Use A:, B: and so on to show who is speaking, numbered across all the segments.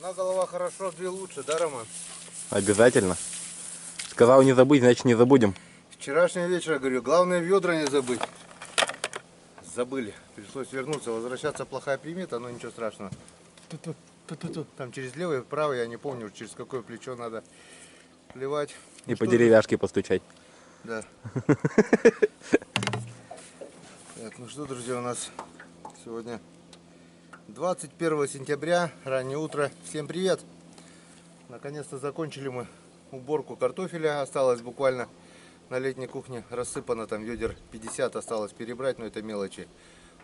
A: Одна голова хорошо, две лучше, да, Роман?
B: Обязательно. Сказал не забыть, значит не забудем.
A: Вчерашнего вечера, говорю, главное ведра не забыть. Забыли. Пришлось вернуться. Возвращаться плохая примета, но ничего страшного. Там через левое и правое, я не помню, через какое плечо надо плевать.
B: И
A: Ну,
B: по деревяшке постучать.
A: Да. Так, ну что, друзья, у нас сегодня 21 сентября, раннее утро. Всем привет! Наконец-то закончили мы уборку картофеля. Осталось буквально на летней кухне рассыпано, там ведер 50 осталось перебрать, но это мелочи.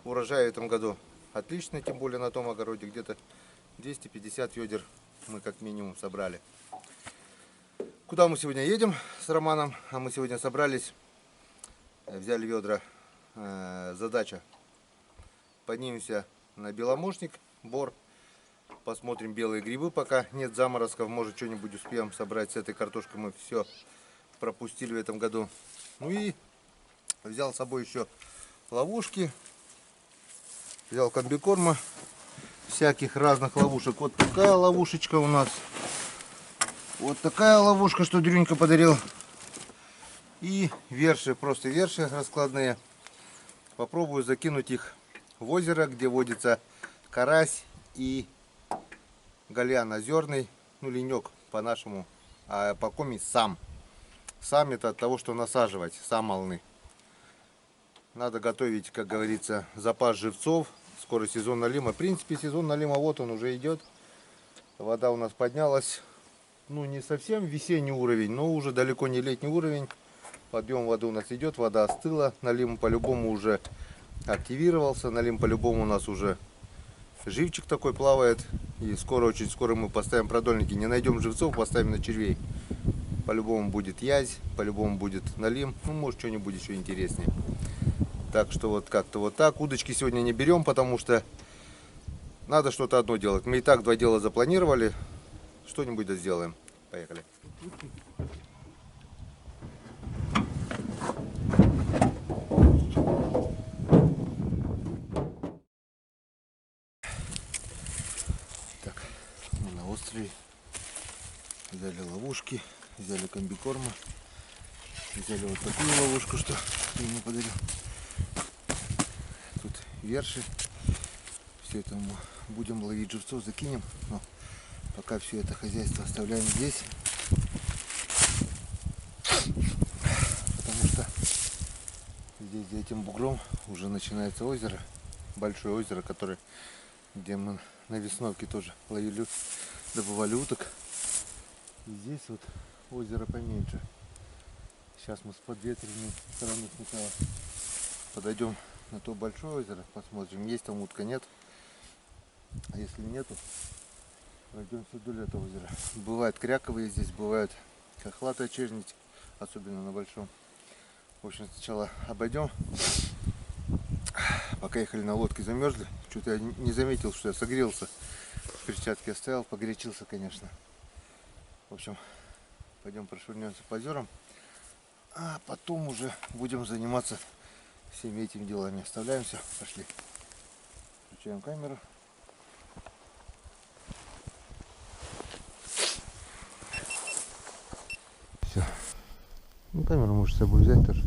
A: Урожай в этом году отличный, тем более на том огороде где-то 250 ведер мы как минимум собрали. Куда мы сегодня едем с Романом? А мы сегодня собрались, взяли ведра. Задача: поднимемся на Беломошник, бор, посмотрим белые грибы, пока нет заморозков, может что-нибудь успеем собрать. С этой картошкой мы все пропустили в этом году. Ну и взял с собой еще ловушки, взял комбикорма, всяких разных ловушек. Вот такая ловушечка у нас, вот такая ловушка, что Дрюнька подарил, и верши, просто верши раскладные. Попробую закинуть их в озеро, где водится карась и гальян озерный, ну ленек по-нашему, а по коми сам. Сам это от того, что насаживать, самолны. Надо готовить, как говорится, запас живцов. Скоро сезон налима. В принципе, сезон налима вот он уже идет. Вода у нас поднялась, ну не совсем весенний уровень, но уже далеко не летний уровень. Подъем воды у нас идет, вода остыла, налим по-любому уже активировался, налим по-любому у нас уже живчик такой плавает. И скоро, очень скоро мы поставим продольники, не найдем живцов, поставим на червей. По-любому будет язь, по-любому будет налим, ну может что-нибудь еще интереснее. Так что вот как-то вот так. Удочки сегодня не берем, потому что надо что-то одно делать. Мы и так два дела запланировали, что-нибудь да сделаем. Поехали. На острове взяли ловушки, взяли комбикорма, взяли вот такую ловушку, что я ему подарил. Тут верши, все это мы будем ловить живцов, закинем, но пока все это хозяйство оставляем здесь, потому что здесь за этим бугром уже начинается озеро, большое озеро, которое, где мы на Весновке тоже ловили, добывали уток. И здесь вот озеро поменьше. Сейчас мы с подветренной стороны сначала подойдем на то большое озеро, посмотрим, есть там утка, нет. А если нету, пройдемся вдоль этого озера. Бывают кряковые здесь, бывают хохлатая чернить, особенно на большом. В общем, сначала обойдем. Пока ехали на лодке, замерзли. Что-то я не заметил, что я согрелся. Перчатки оставил, погорячился, конечно. В общем, пойдем прошвырнемся по озерам. А потом уже будем заниматься всеми этими делами. Оставляем все, пошли. Включаем камеру. Все. Ну, камеру можешь с собой взять тоже.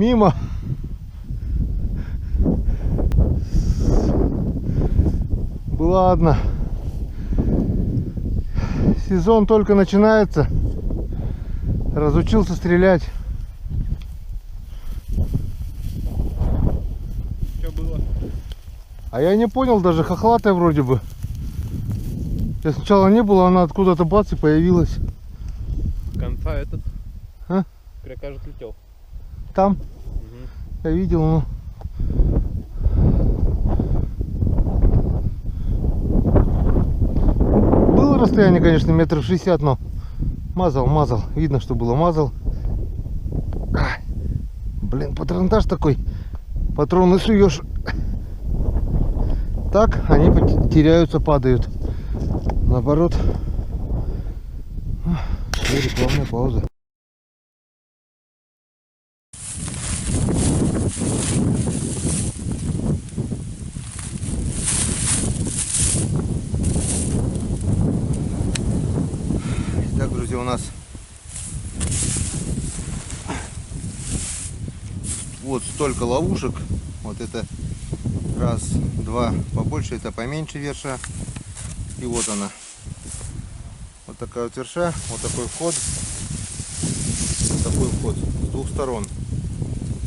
A: мимо. Была одна. Сезон только начинается. Разучился стрелять.
B: Что было?
A: А я не понял, даже хохлатая вроде бы. Я сначала не было, она откуда-то бац и появилась.
B: Конца этот.
A: А?
B: Кажется, летел.
A: Там? Я видел, но... Было расстояние, конечно, метров 60, но мазал. Видно, что было мазал. Блин, патронтаж такой. Патроны суешь. Так, они теряются, падают. Наоборот. Рекламная пауза. Итак, друзья, у нас вот столько ловушек. Вот это раз, два побольше, это поменьше верша. И вот она. Вот такая вот верша, вот такой вход. Такой вход с двух сторон.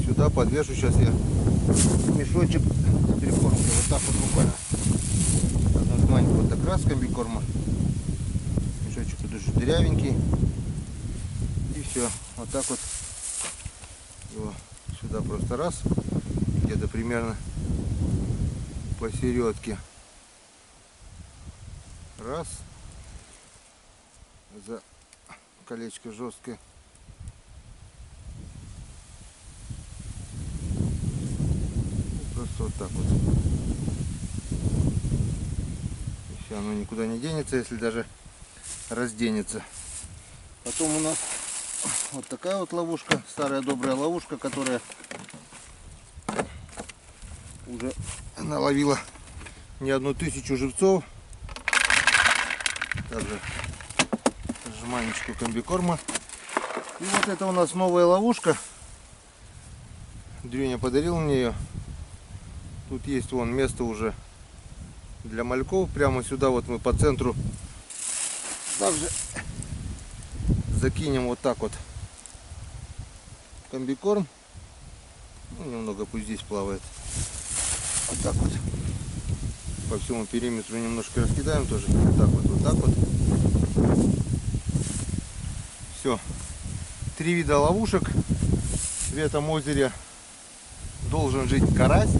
A: Сюда подвешу сейчас я мешочек с прикормкой. Вот так вот буквально. Одну маленькую вот так раз комбикорма. Мешочек тут уже дырявенький. И все. Вот так вот его сюда просто раз. Где-то примерно посередке. Раз. За колечко жесткое. Просто вот так вот. И все, оно никуда не денется, если даже разденется. Потом у нас вот такая вот ловушка, старая добрая ловушка, которая уже наловила не 1000 живцов. Также жманечку комбикорма. И вот это у нас новая ловушка. Дрюня подарил мне ее. Тут есть вон место уже для мальков. Прямо сюда вот мы по центру также закинем вот так вот комбикорм. Ну, немного пусть здесь плавает. Вот так вот. По всему периметру немножко раскидаем тоже. Вот так вот, вот так вот. Все. 3 вида ловушек. В этом озере должен жить карась,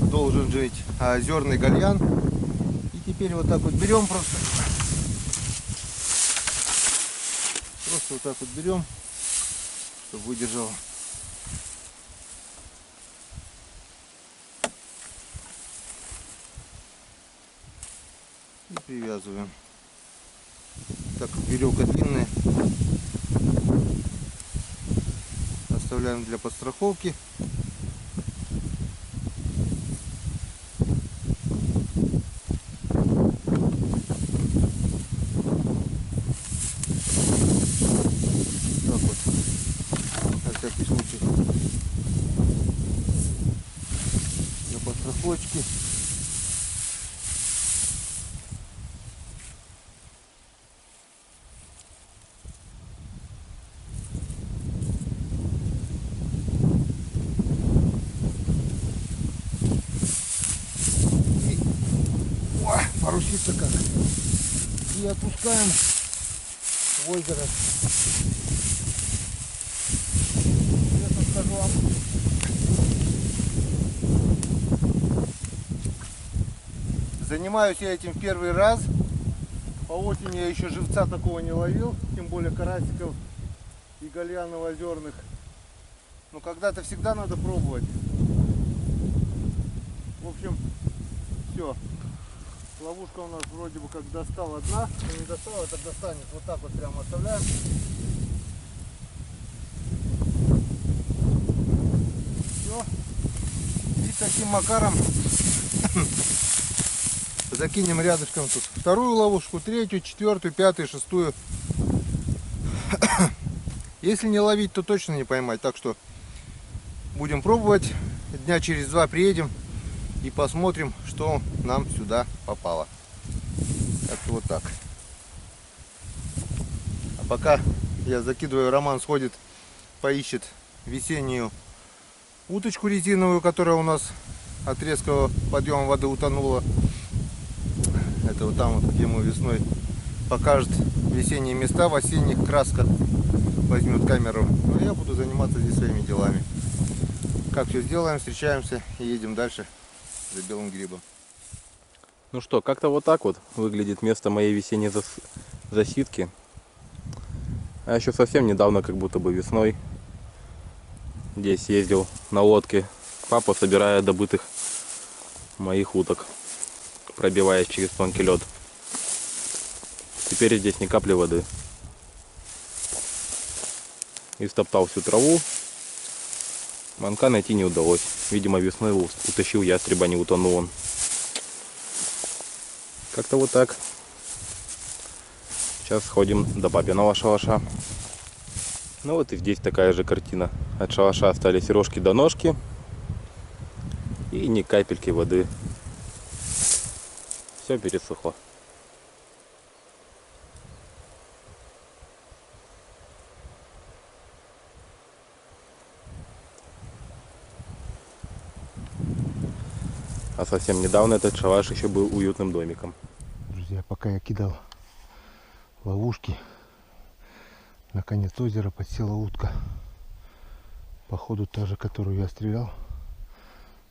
A: должен жить озерный гальян. И теперь вот так вот берем просто. Просто вот так вот берем, чтобы выдержал. И привязываем. Так как веревка длинная, оставляем для подстраховки. Так вот, на всякий случай, для подстраховочки. Парусица как. И отпускаем в озеро. Честно скажу вам, занимаюсь я этим в первый раз. По осени я еще живца такого не ловил, тем более карасиков и гальянов озерных. Но когда-то всегда надо пробовать. В общем, все. Ловушка у нас вроде бы как достала одна, но не достала, так достанет. Вот так вот прямо оставляем. Все. И таким макаром закинем рядышком тут вторую ловушку, третью, четвертую, пятую, шестую. Если не ловить, то точно не поймать. Так что Будем пробовать. Дня через 2 приедем и посмотрим, что нам сюда попало. Как-то вот так. А пока я закидываю, Роман сходит, поищет весеннюю уточку резиновую, которая у нас от резкого подъема воды утонула. Это вот там, вот, где мы весной покажет весенние места в осенних красках, возьмет камеру. Ну, я буду заниматься здесь своими делами. Как все сделаем, встречаемся и едем дальше за белым грибом.
B: Ну что, как-то вот так вот выглядит место моей весенней засидки. А еще совсем недавно, как будто бы весной, здесь ездил на лодке папа, собирая добытых моих уток, пробиваясь через тонкий лед. Теперь здесь ни капли воды. Истоптал всю траву. Манка найти не удалось. Видимо, весной утащил ястреба, не утонул он. Как-то вот так. Сейчас сходим до папиного шалаша. Ну вот и здесь такая же картина. От шалаша остались рожки до ножки. И ни капельки воды. Все пересохло. А совсем недавно этот шалаш еще был уютным домиком.
A: Друзья, пока я кидал ловушки, наконец озеро подсела утка. Походу та же, которую я стрелял,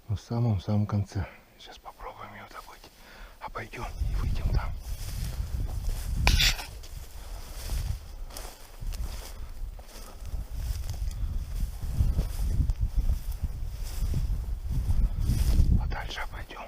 A: но в самом конце. Сейчас попробуем ее добыть. А пойдем и выйдем там. Подальше пойдем.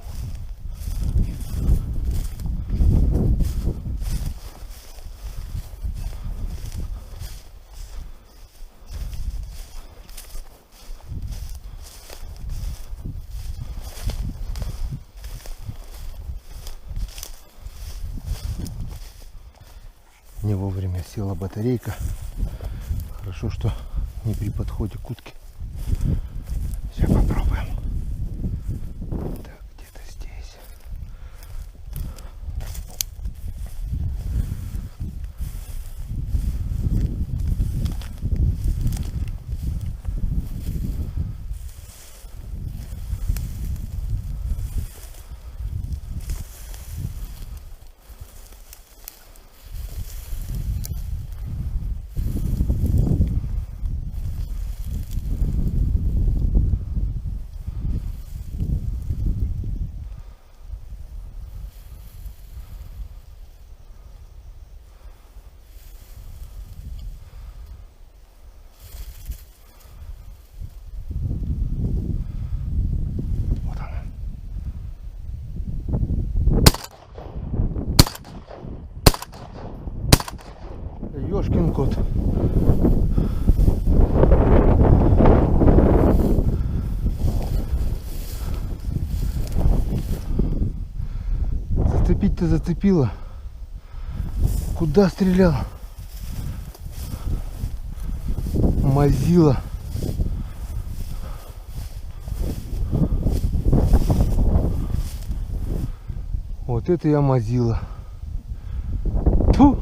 A: Не вовремя села батарейка. Хорошо, что не при подходе к утке. Сейчас попробуем. Так, где-то здесь. Ёшкин кот. Зацепить-то зацепила. Куда стрелял? Мазила. Вот это я мазила. Тьфу!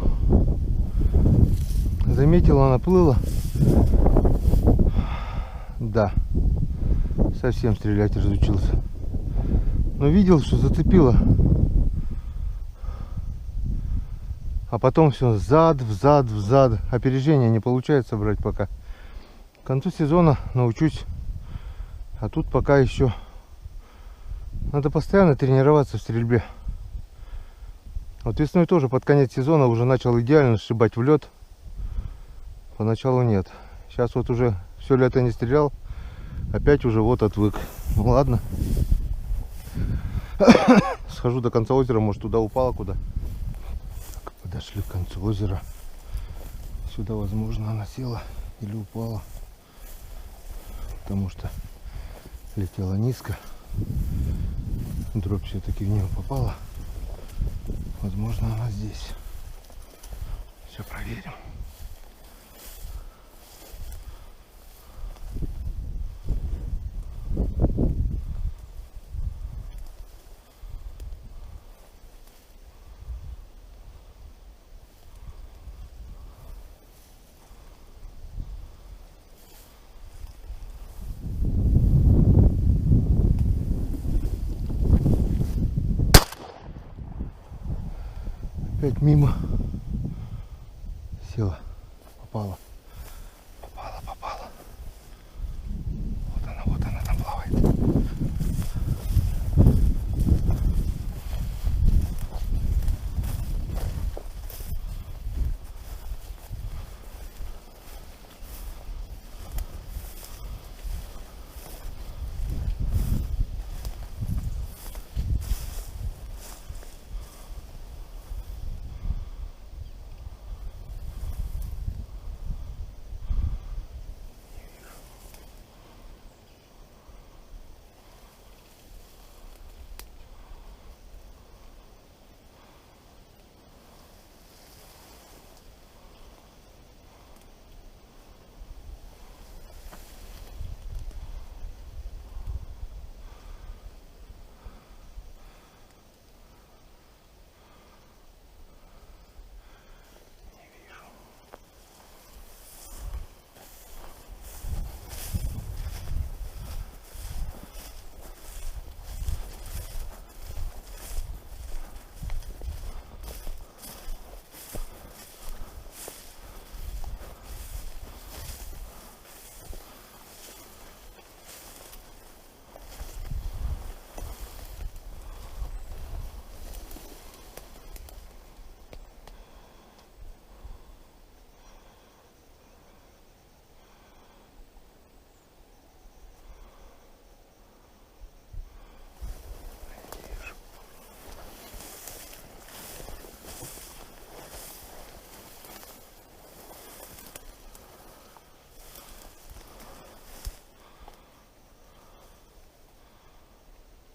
A: Заметила, она плыла. Да. Совсем стрелять разучился. Но видел, что зацепила. А потом все взад. Опережение не получается брать пока. К концу сезона научусь. А тут пока еще надо постоянно тренироваться в стрельбе. Вот весной тоже под конец сезона уже начал идеально сшибать в лед. Поначалу нет. Сейчас вот уже все лето не стрелял. Опять уже вот отвык. Ну ладно. Схожу до конца озера, может туда упала куда. Так, подошли к концу озера. Сюда, возможно, она села или упала. Потому что летела низко. Дробь все-таки в нее попала. Возможно, она здесь. Все проверим. Опять мимо. Села. Попала. Попала, попала. Вот она там плавает.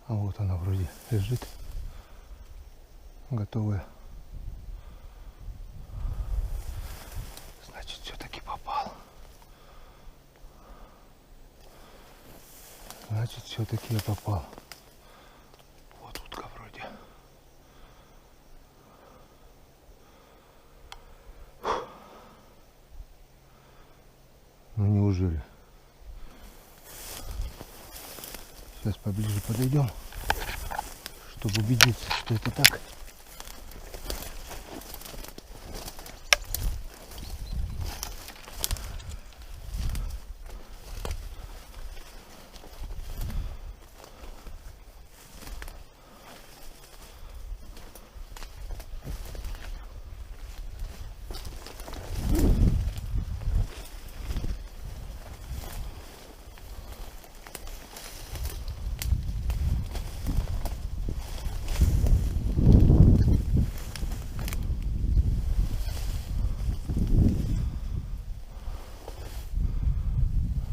A: А вот она вроде лежит, готовая. Значит, все-таки попал. Значит, все-таки я попал. Вот утка вроде. Фух. Ну неужели? Сейчас поближе подойдем, чтобы убедиться, что это так.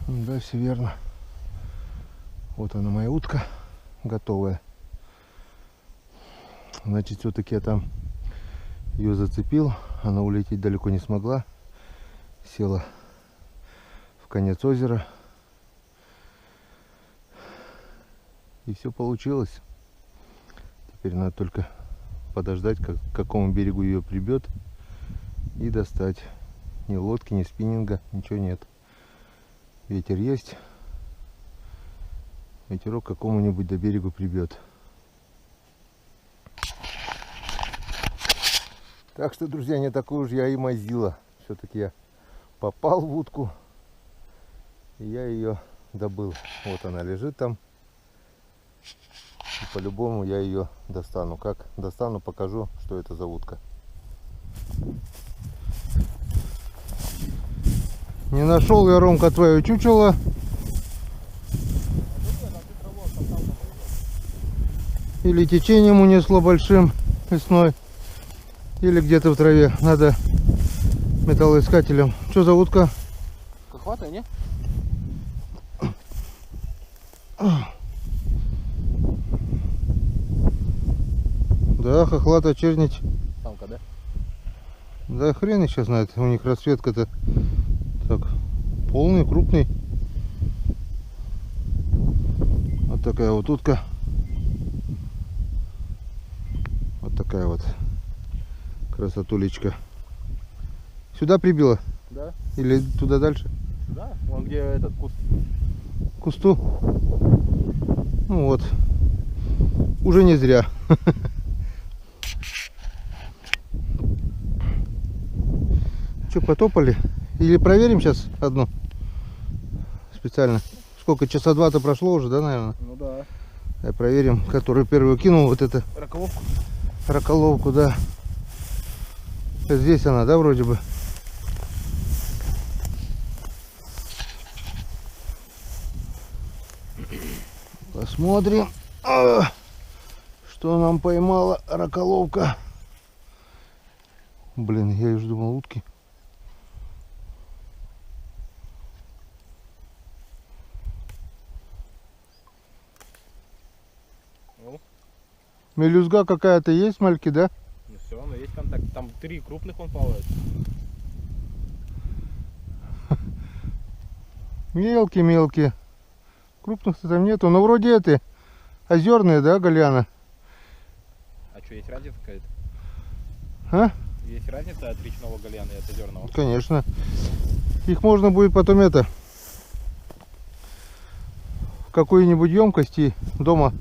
A: Да, все верно. Вот она, моя утка готовая. Значит, все-таки я там ее зацепил. Она улететь далеко не смогла. Села в конец озера. И все получилось. Теперь надо только подождать, к какому берегу ее прибьет, и достать. Ни лодки, ни спиннинга, ничего нет. Ветер есть. Ветерок к какому-нибудь до берегу прибьет. Так что, друзья, не такой уж я и мазила. Все-таки я попал в утку. И я ее добыл. Вот она лежит там. И по-любому я ее достану. Как достану, покажу, что это за утка. Не нашел я, Ромка, твое чучело. Или течением унесло большим весной, или где-то в траве. Надо металлоискателем. Что за утка?
B: Хохватая, не?
A: Да, хохлата, чернить.
B: Самка, да?
A: Да хрен их сейчас знает. У них расцветка-то так полный, крупный. Вот такая вот утка. Вот такая вот красотулечка. Сюда прибила?
B: Да.
A: Или туда дальше?
B: Да, вон где этот куст.
A: К кусту? Ну вот. Уже не зря. Что, потопали? Или проверим сейчас одну? Специально. Сколько? Часа 2-то прошло уже, да, наверное?
B: Ну да.
A: Проверим, который первый кинул вот это.
B: Ракововку?
A: Раколовку, да. Здесь она, да, вроде бы? Посмотрим, что нам поймала раколовка. Блин, я уже думал утки.
B: Ну.
A: Мелюзга какая-то есть, мальки, да?
B: Ну все, но есть контакт. Там 3 крупных он плавает.
A: Мелкие. Крупных-то там нету. Но вроде это озерные, да, Галяна?
B: А что, есть разница какая-то?
A: А?
B: Есть разница от речного гальяна и от озерного?
A: Конечно. Их можно будет потом это в какой-нибудь емкости дома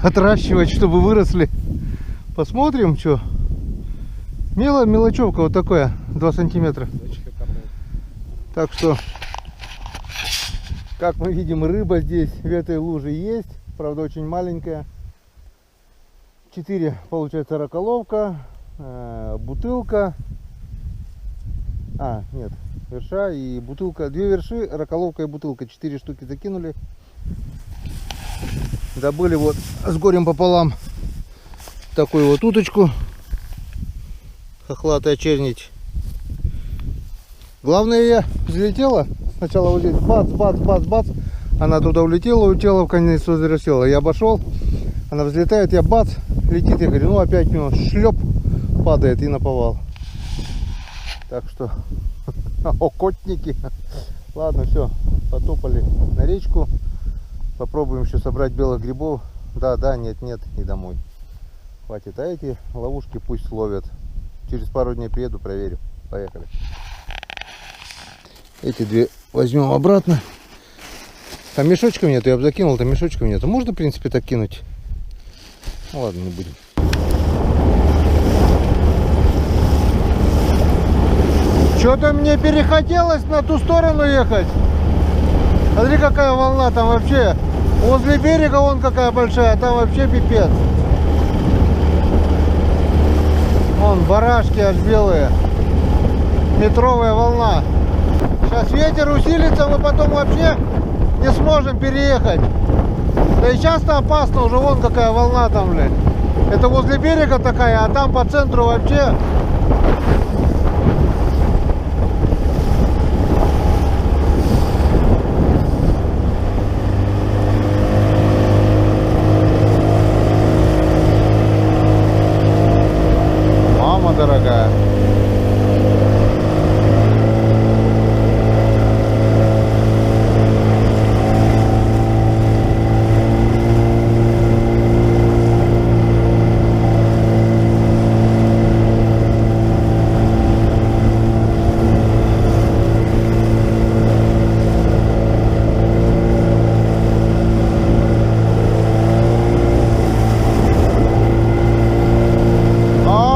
A: отращивать, чтобы выросли. Посмотрим, что. Мелочевка вот такая, 2 сантиметра. Так что, как мы видим, рыба здесь в этой луже есть. Правда, очень маленькая. 4, получается, раколовка, бутылка. Нет, верша и бутылка. 2 верши, раколовка и бутылка. 4 штуки закинули. Добыли вот с горем пополам такую вот уточку. Хохлатая чернить. Главное, я взлетела. Сначала вот здесь бац. Она туда улетела, в конец возвращала. Я обошел, она взлетает, я бац, летит. Я говорю, ну опять у него шлеп падает и наповал. Так что, окотники. Ладно, все, потопали на речку. Попробуем еще собрать белых грибов. Да, нет, и домой. Хватит. А эти ловушки пусть ловят. Через пару дней приеду, проверю. Поехали. Эти 2 возьмем обратно. Там мешочков нету, я бы закинул, там мешочков нету. Можно, в принципе, так кинуть. Ну ладно, не будем. Что-то мне перехотелось на ту сторону ехать. Смотри, какая волна там вообще. Возле берега вон какая большая, а там вообще пипец. Вон барашки аж белые. Метровая волна. Сейчас ветер усилится, мы потом вообще не сможем переехать. Да и сейчас-то опасно, уже вон какая волна там, блядь. Это возле берега такая, а там по центру вообще. Мама дорогая.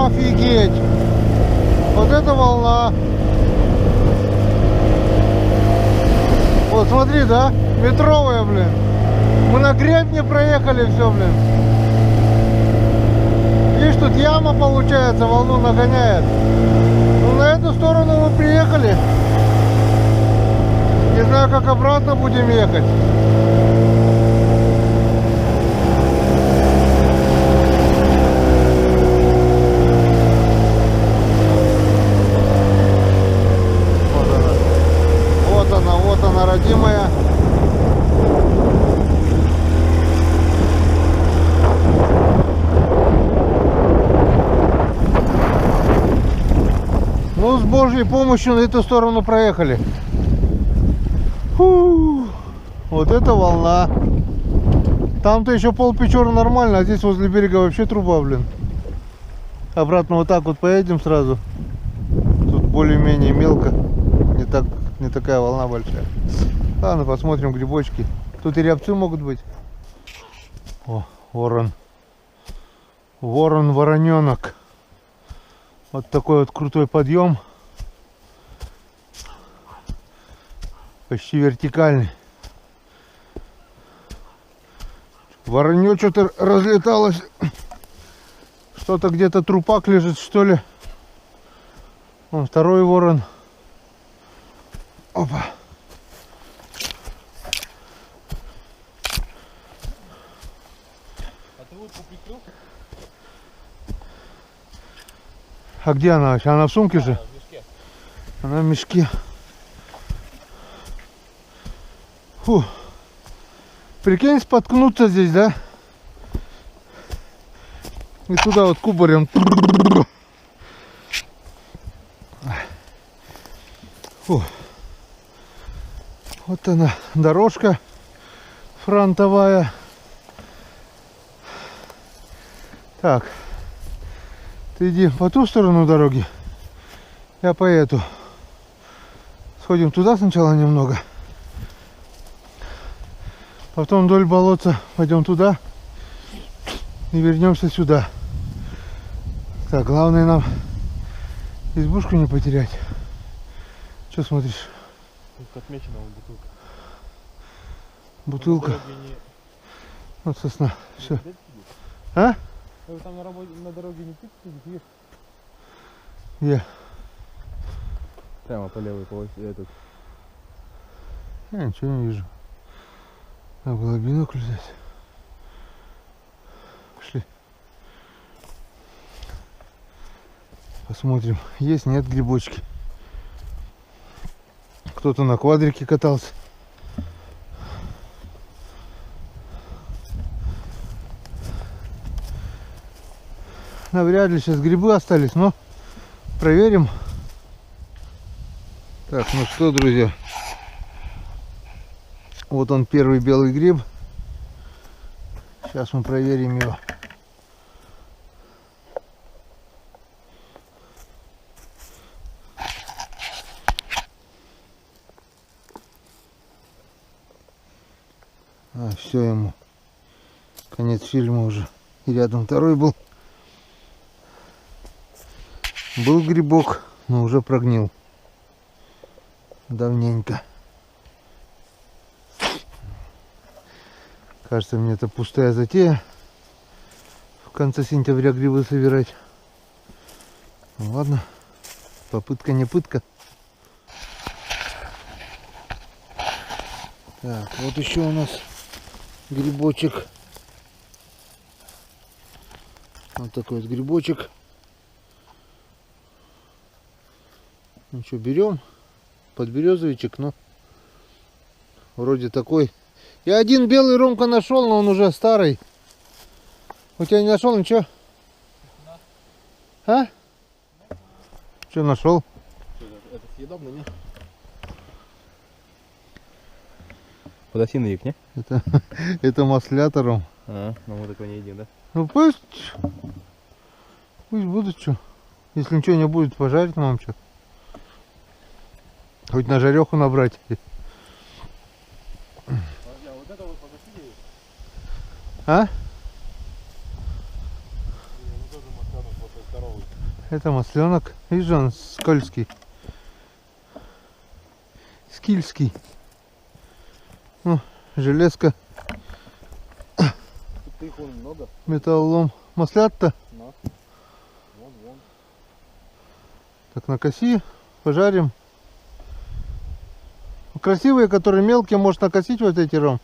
A: Офигеть! Вот это волна! Вот смотри, да? Метровая, блин. Мы на гребне проехали все, блин. Видишь, тут яма получается, волну нагоняет. Ну, на эту сторону мы приехали. Не знаю, как обратно будем ехать. Вот она, родимая. Ну, с Божьей помощью на эту сторону проехали. Фу, вот это волна. Там-то еще полпечора нормально, а здесь возле берега вообще труба, блин. Обратно вот так вот поедем сразу. Тут более-менее мелко. Не такая волна большая. Ладно, посмотрим грибочки. Тут и рябцы могут быть. О, ворон. Ворон-вороненок. Вот такой вот крутой подъем.
C: Почти вертикальный. Воронье что-то разлеталось. Что-то где-то трупак лежит, что ли. Вон второй ворон. Опа.
B: А ты утку прикрыл?
C: А где она вообще? Она в сумке же?
B: В мешке.
C: Она в мешке. Фу. Прикинь, споткнуться здесь, да? И туда вот кубарем. Фу. Вот она, дорожка фронтовая. Так. Ты иди по ту сторону дороги. Я по эту. Сходим туда сначала немного. Потом вдоль болотца пойдем туда. И вернемся сюда. Так, главное нам избушку не потерять. Что смотришь?
B: Тут отмечена вот бутылка.
C: Бутылка.
B: На дороге не-
C: Вот сосна. Все.
B: Опять сидит?
C: А?
B: Вы там на дороге не птица сидит, видишь?
C: Где?
B: Прямо по левой полосе этот.
C: Я ничего не вижу. Надо было бинокль взять. Пошли. Посмотрим, есть, нет грибочки. Кто-то на квадрике катался. Навряд ли сейчас грибы остались, но проверим. Так, ну что, друзья. Вот он, первый белый гриб. Сейчас мы проверим его. А, все ему. Конец фильма уже. И рядом второй был. Был грибок, но уже прогнил. Давненько. Кажется, мне это пустая затея. В конце сентября грибы собирать. Ну ладно. Попытка не пытка. Так, вот еще у нас грибочек. Вот такой вот грибочек. Ну что, берем подберезовичек, но вроде такой. Я один белый, Ромка, нашел, но он уже старый. У тебя не нашел ничего? А? Что нашел?
B: Это съедобно, не? Подосиновик, не?
C: Это маслятором.
B: А, ну мы такого не едим, да?
C: Ну пусть будут что. Если ничего не будет, пожарить нам что. Хоть на жареху набрать.
B: Вот это вот подосиновик?
C: А?
B: Ну тоже масленок вот здоровый.
C: Это масленок. Видишь, он скользкий. Скильский. Ну, железка.
B: Тут их вон много.
C: Металлолом. Маслят-то.
B: На. Вон.
C: Так, накоси. Пожарим. Красивые, которые мелкие, можешь накосить вот эти, Ром.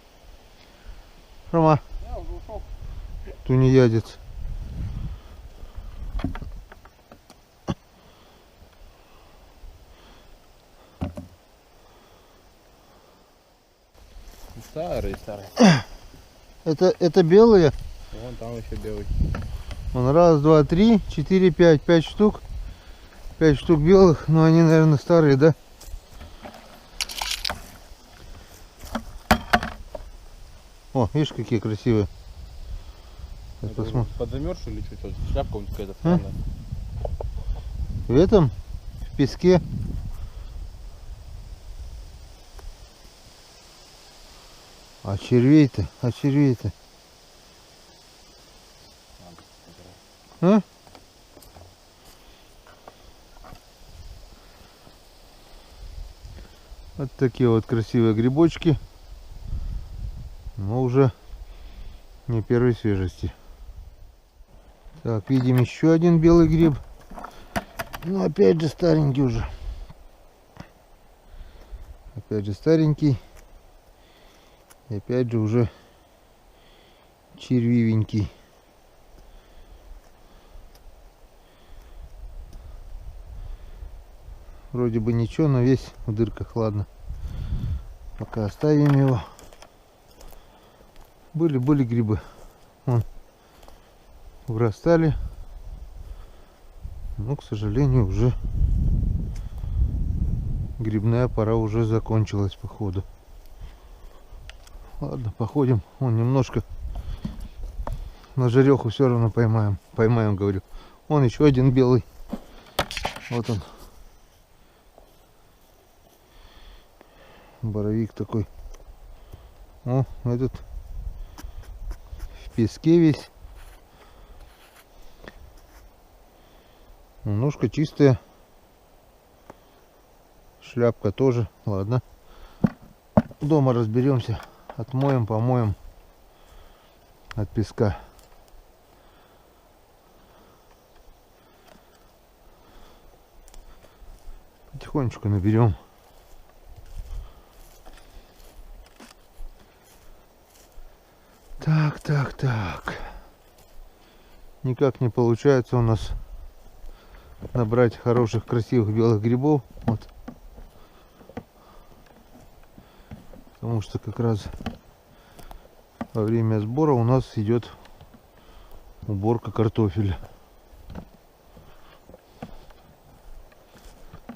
C: Рома.
B: Я уже ушел.
C: Тунеядец.
B: Старый.
C: Это белые.
B: Вон там еще белый.
C: Вон, раз, два, три, четыре, пять. 5 штук. 5 штук белых, но они, наверное, старые, да? О, видишь, какие красивые. Сейчас посмотрим.
B: Подзамерзший или что-то? Шляпка вот какая-то странная.
C: В этом, в песке. А червей-то, А? Вот такие вот красивые грибочки. Но уже не первой свежести. Так, видим еще один белый гриб. Ну, опять же старенький уже. Опять же старенький. И опять же уже червивенький. Вроде бы ничего, но весь в дырках. Ладно, пока оставим его. Были грибы. Вон, вырастали. Но, к сожалению, уже грибная пора уже закончилась, походу. Ладно, походим. Вон немножко на жареху все равно поймаем. Поймаем, говорю. Вон еще один белый. Вот он. Боровик такой. О, этот в песке весь. Ножка чистая. Шляпка тоже. Ладно. Дома разберемся. Отмоем, помоем от песка. Потихонечку наберем. Так. Никак не получается у нас набрать хороших, красивых белых грибов. Вот. Потому что как раз во время сбора у нас идет уборка картофеля.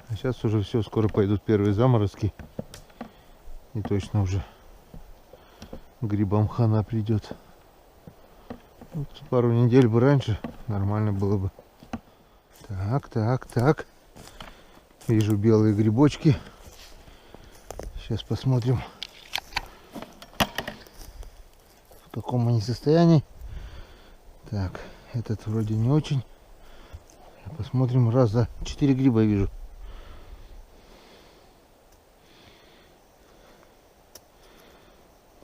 C: А сейчас уже все, скоро пойдут первые заморозки. И точно уже грибам хана придет. Вот пару недель бы раньше нормально было бы. Так. Вижу белые грибочки. Сейчас посмотрим, в каком они состоянии. Так, этот вроде не очень. Посмотрим, раз за 4 гриба вижу.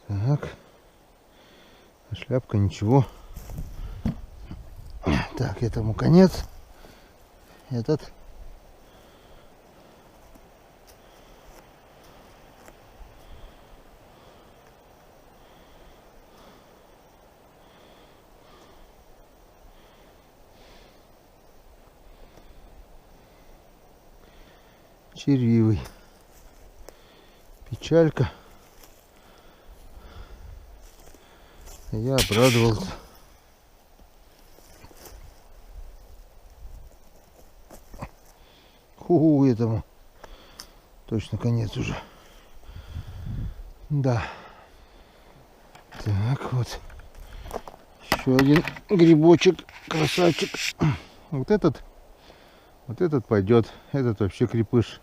C: Так. Шляпка ничего. Так, этому конец. Этот. Червивый. Печалька. Я обрадовался. Этому точно конец уже. Да. Так, вот. Еще один грибочек. Красавчик. Вот этот пойдет. Этот вообще крепыш.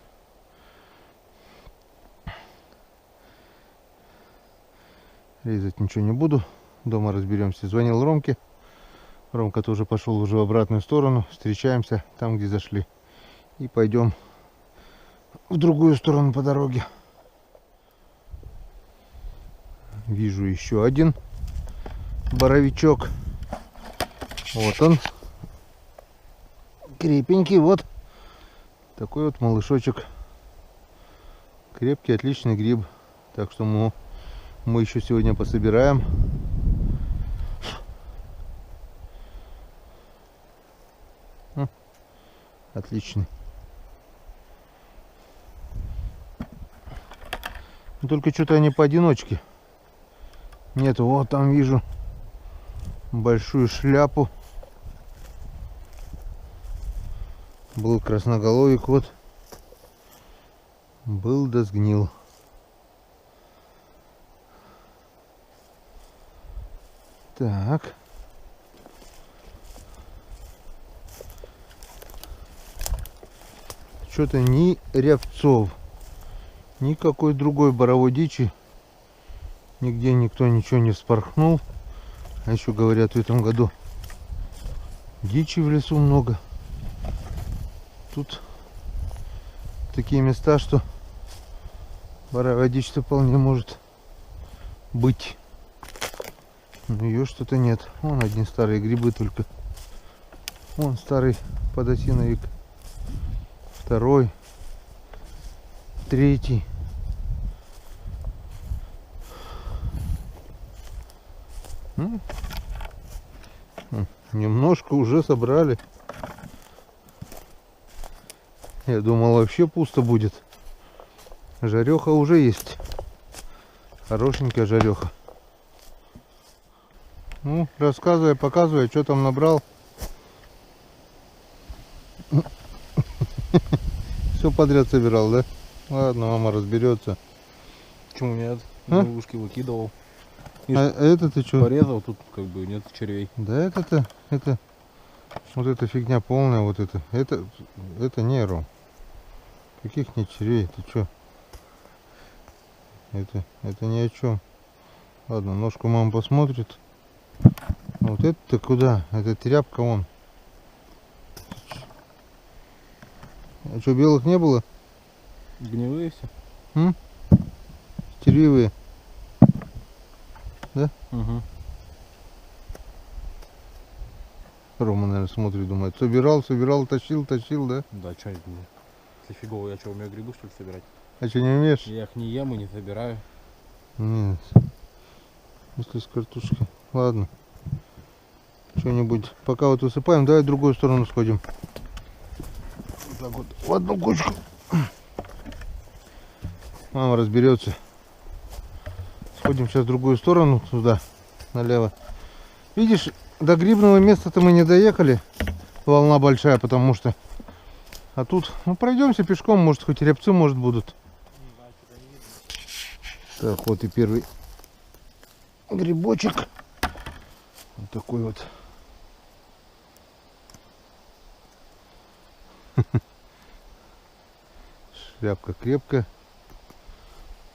C: Резать ничего не буду. Дома разберемся. Звонил Ромке. Ромка тоже пошел уже в обратную сторону. Встречаемся там, где зашли. И пойдем в другую сторону по дороге. Вижу еще один боровичок. Вот он. Крепенький. Вот такой вот малышочек. Крепкий, отличный гриб. Так что мы еще сегодня пособираем. Отличный. Только что-то они поодиночке. Нет, вот там вижу большую шляпу. Был красноголовик, вот. Был да сгнил. Так. Что-то ни рябцов, никакой другой боровой дичи нигде никто ничего не вспорхнул. А еще говорят, в этом году дичи в лесу много. Тут такие места, что Барая водичка вполне может быть. Но ее что-то нет. Вон одни старые грибы только. Вон старый подосиновик. Второй. Третий. Немножко уже собрали. Я думал, вообще пусто будет. Жареха уже есть. Хорошенькая жареха. Ну, рассказывай, показывай, что там набрал. Все подряд собирал, да? Ладно, мама разберется.
B: Почему нет?
C: А?
B: Лягушки выкидывал.
C: А это ты что?
B: Порезал, тут как бы нет червей.
C: Да это вот эта фигня полная, вот это. Это не Ром. Каких нет червей? Ты что? Это ни о чем. Ладно, ножку мама посмотрит. Вот это куда? Это тряпка вон. А что, белых не было?
B: Гнилые все.
C: Червивые. Да?
B: Угу.
C: Рома, наверное, смотрит, думает. Собирал, тащил, да?
B: Да, что это? Если фигово, я что, умею грибы что ли собирать?
C: А что, не умеешь?
B: Я их не ем и не собираю.
C: Нет. Если с картошкой. Ладно. Что-нибудь. Пока вот высыпаем, давай в другую сторону сходим. Вот так вот. В одну кучку. Мама разберется. Сходим сейчас в другую сторону, туда, налево. Видишь, до грибного места-то мы не доехали. Волна большая, потому что... А тут, ну, пройдемся пешком, может, хоть рябцы, может, будут. Так, вот и первый грибочек. Вот такой вот. Шляпка крепкая.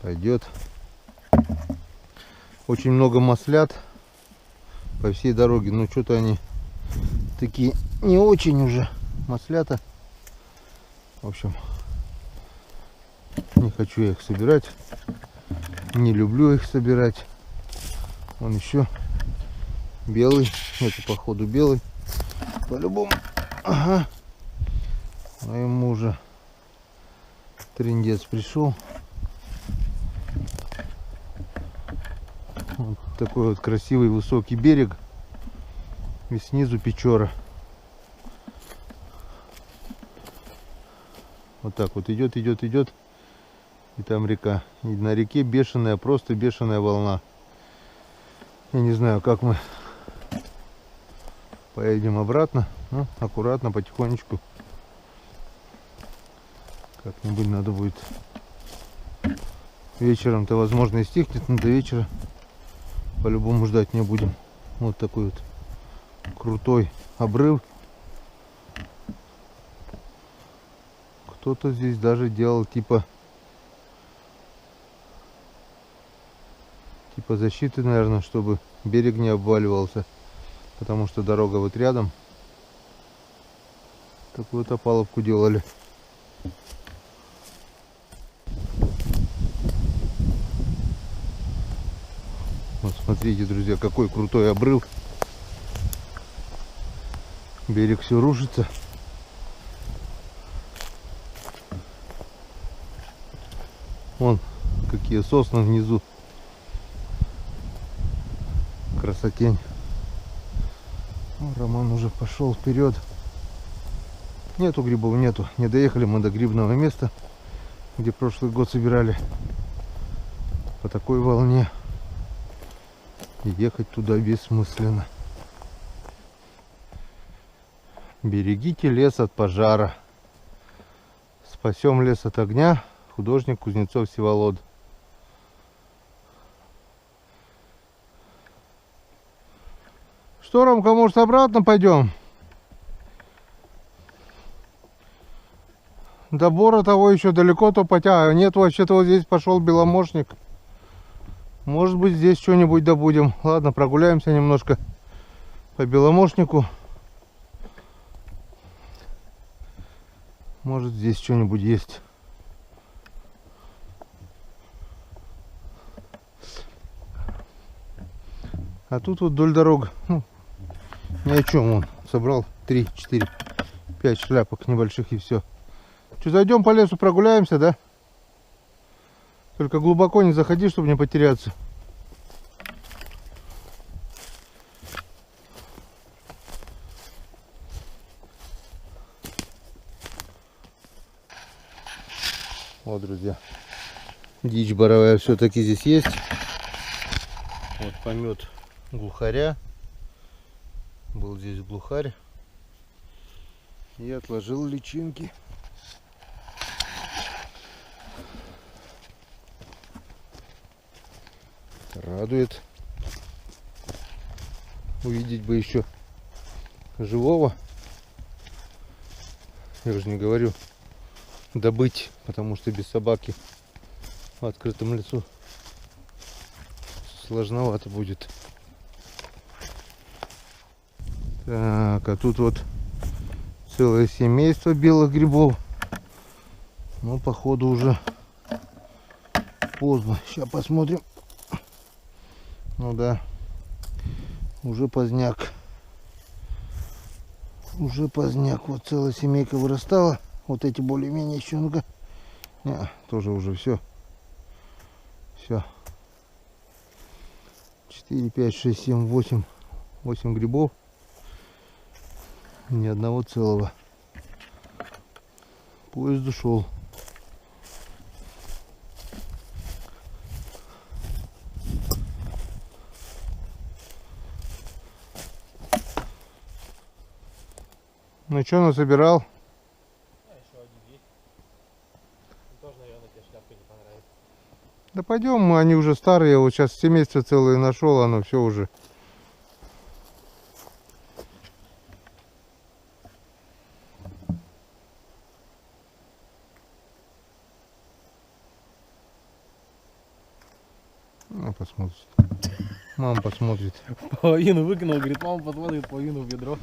C: Пойдет. Очень много маслят по всей дороге. Но что-то они такие не очень уже маслята. В общем, не хочу я их собирать. Не люблю их собирать. Вон еще белый. Это походу белый. По-любому. Ага. А ему уже трындец пришел. Вот такой вот красивый высокий берег. И снизу Печора. Вот так вот идет. И там река. И на реке бешеная, просто бешеная волна. Я не знаю, как мы поедем обратно. Ну, аккуратно, потихонечку. Как-нибудь надо будет. Вечером-то, возможно, и стихнет, но до вечера по-любому ждать не будем. Вот такой вот крутой обрыв. Кто-то здесь даже делал типа защиты, наверное, чтобы берег не обваливался, потому что дорога вот рядом. Такую вот опалубку делали. Вот смотрите, друзья, какой крутой обрыв. Берег все рушится. Вон какие сосны внизу. Красотень. О, Роман уже пошел вперед. Нету грибов, нету. Не доехали мы до грибного места, где прошлый год собирали. По такой волне ехать туда бессмысленно. Берегите лес от пожара. Спасем лес от огня. Художник Кузнецов Всеволод. Что, Ромка, может, обратно пойдем? До бора того еще далеко топать. А нет, вообще-то вот здесь пошел беломошник. Может быть, здесь что-нибудь добудем. Ладно, прогуляемся немножко по беломошнику. Может, здесь что-нибудь есть. А тут вот вдоль дорог, ну, ни о чем он. Собрал 3, 4, 5 шляпок небольших и все. Что, зайдем по лесу, прогуляемся, да? Только глубоко не заходи, чтобы не потеряться. Вот, друзья, дичь боровая все-таки здесь есть. Вот помет глухаря. Был здесь глухарь. И отложил личинки. Радует. Увидеть бы еще живого. Я же не говорю добыть, потому что без собаки в открытом лесу сложновато будет. Так, а тут вот целое семейство белых грибов. Ну, походу, уже поздно. Сейчас посмотрим. Ну да, уже поздняк. Уже поздняк. Вот целая семейка вырастала. Вот эти более-менее еще, ну-ка. Тоже уже все. Все. 4, 5, 6, 7, 8. 8 грибов. Ни одного целого. Поезд ушел. Ну что насобирал?
B: Еще один есть. Тоже, наверное, тебе шляпка не понравится.
C: Да пойдем, они уже старые. Вот сейчас семейство целое нашел, оно все уже. Ну, посмотрит. Мама посмотрит.
B: Половину выкинул, говорит, мама посмотрит, половину в ведро.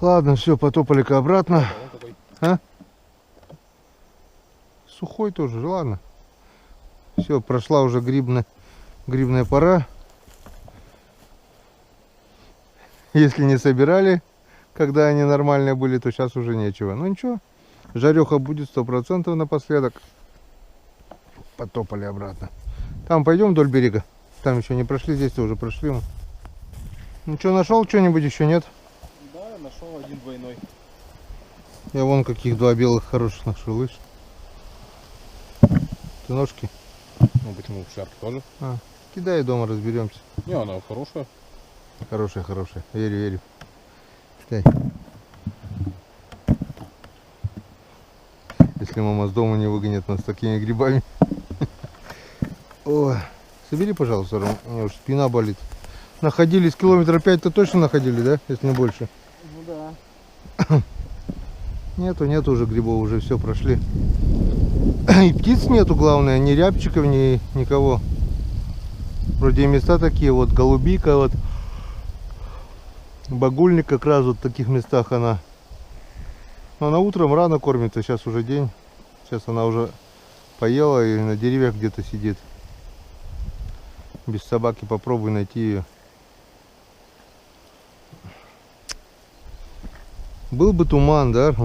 C: Ладно, все, потопали-ка обратно. А? Сухой тоже, ладно. Все, прошла уже грибная пора. Если не собирали, когда они нормальные были, то сейчас уже нечего. Ну ничего, жареха будет 100% напоследок. Потопали обратно. Там пойдем вдоль берега. Там еще не прошли, здесь-то уже прошли мы. Ну что, нашел что-нибудь еще, нет?
B: Да, нашел один двойной.
C: Я вон каких два белых хороших нашел, видишь? Ты ножки?
B: Ну, почему в шляпке тоже?
C: Кидай, дома разберемся.
B: Не, она хорошая.
C: Хорошая, хорошая. Верю, верю. Кидай. Если мама с дома не выгонит нас с такими грибами. Ой, собери, пожалуйста, Ром. У меня уж спина болит. Находились километра 5-то точно находили, да? Если не больше.
B: Ну да.
C: Нету уже грибов, уже все прошли. И птиц нету, главное, ни рябчиков, ни никого. Вроде места такие, вот голубика, вот багульник как раз вот в таких местах она. Но она утром рано кормится, сейчас уже день. Сейчас она уже поела и на деревьях где-то сидит. Без собаки попробуй найти ее. Был бы туман, да?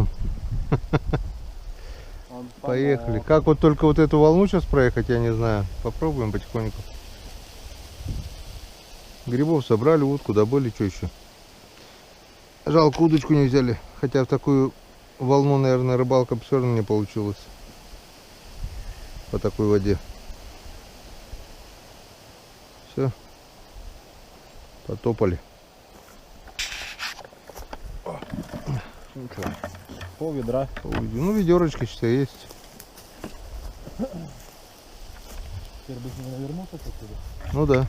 C: Поехали. Как вот только вот эту волну сейчас проехать, я не знаю. Попробуем потихоньку. Грибов собрали, утку добыли, что еще. Жалко, удочку не взяли. Хотя в такую волну, наверное, рыбалка все равно не получилась. По такой воде. Все. Потопали.
B: Пол ведра.
C: Ну, ведерочка, считай, есть.
B: Теперь бы не навернуться отсюда.
C: Ну да.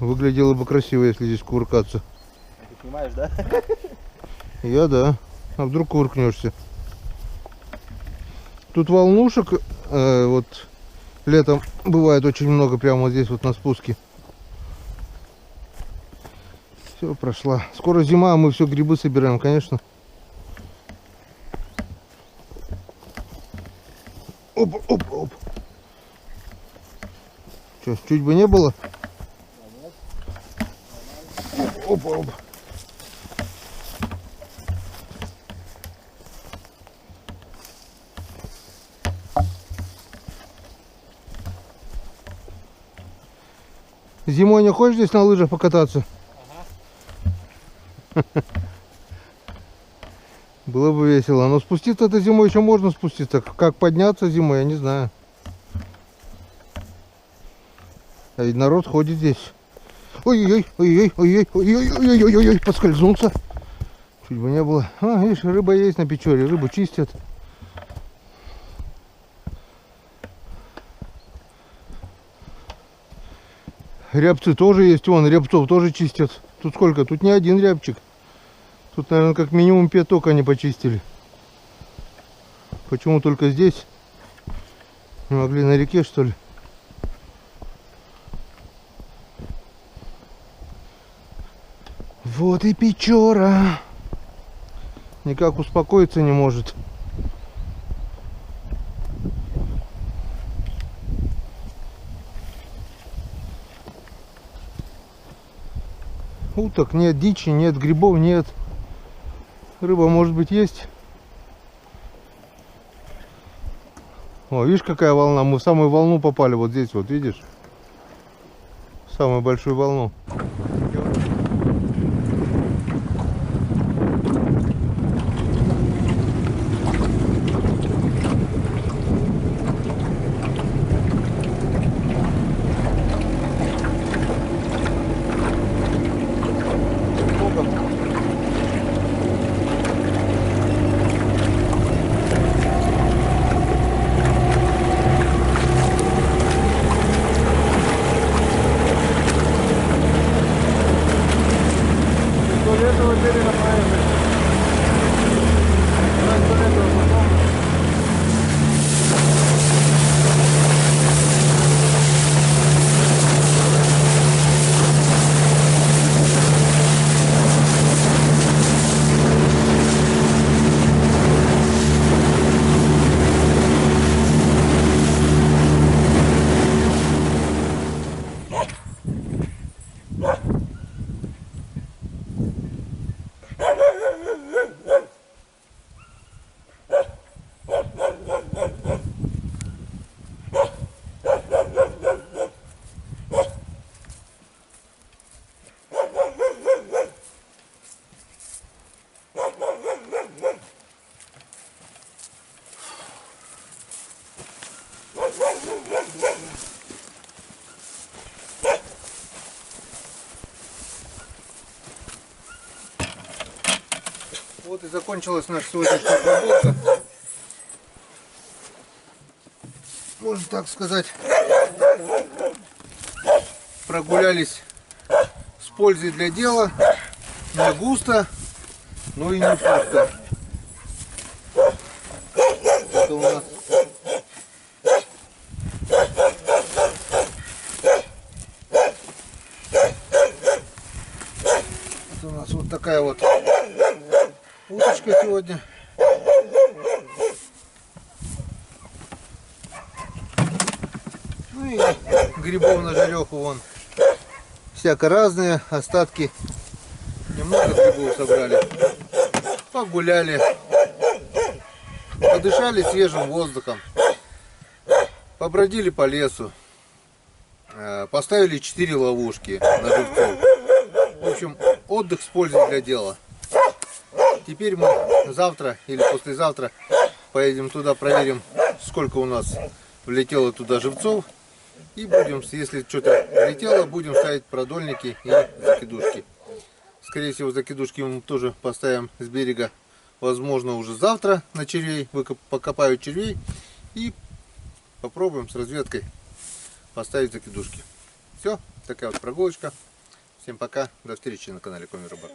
C: Выглядело бы красиво, если здесь кувыркаться.
B: Ты понимаешь, да?
C: Я да. А вдруг кувыркнешься? Тут волнушек вот летом бывает очень много прямо вот здесь вот на спуске. Все, прошла. Скоро зима, а мы все грибы собираем, конечно. Оп, оп, оп. Что, чуть бы не было? Опа, опа. Зимой не хочешь здесь на лыжах покататься? Ага. Было бы весело. Но спуститься-то зимой еще можно спуститься. Как подняться зимой, я не знаю. А ведь народ ходит здесь. Ой-ой-ой, ой-ой, ой-ой, ой-ой, ой-ой, поскользнулся. Чуть бы не было. А, видишь, рыба есть на Печоре, рыбу чистят. Рябцы тоже есть, вон, рябцов тоже чистят. Тут сколько? Тут не один рябчик. Тут, наверное, как минимум 5 только они почистили. Почему только здесь? Не могли на реке, что ли? Вот и Печора. Никак успокоиться не может. Уток нет, дичи нет, грибов нет. Рыба, может быть, есть. О, видишь, какая волна? Мы в самую волну попали. Вот здесь, вот, видишь? В самую большую волну. Вот и закончилась наша сегодняшняя прогулка. Можно так сказать. Прогулялись с пользой для дела. Не густо, но и не пусто. Это у нас вот такая вот уточка сегодня. Ну и грибов на жареху вон. Всяко разные остатки. Немного грибов собрали. Погуляли. Подышали свежим воздухом. Побродили по лесу. Поставили 4 ловушки на живцов. В общем, отдых с пользой для дела. Теперь мы завтра или послезавтра поедем туда, проверим, сколько у нас влетело туда живцов. И будем, если что-то влетело, будем ставить продольники и закидушки. Скорее всего, закидушки мы тоже поставим с берега. Возможно, уже завтра на червей. Покопаю червей и попробуем с разведкой поставить закидушки. Все, такая вот прогулочка. Всем пока, до встречи на канале Коми Рыбак.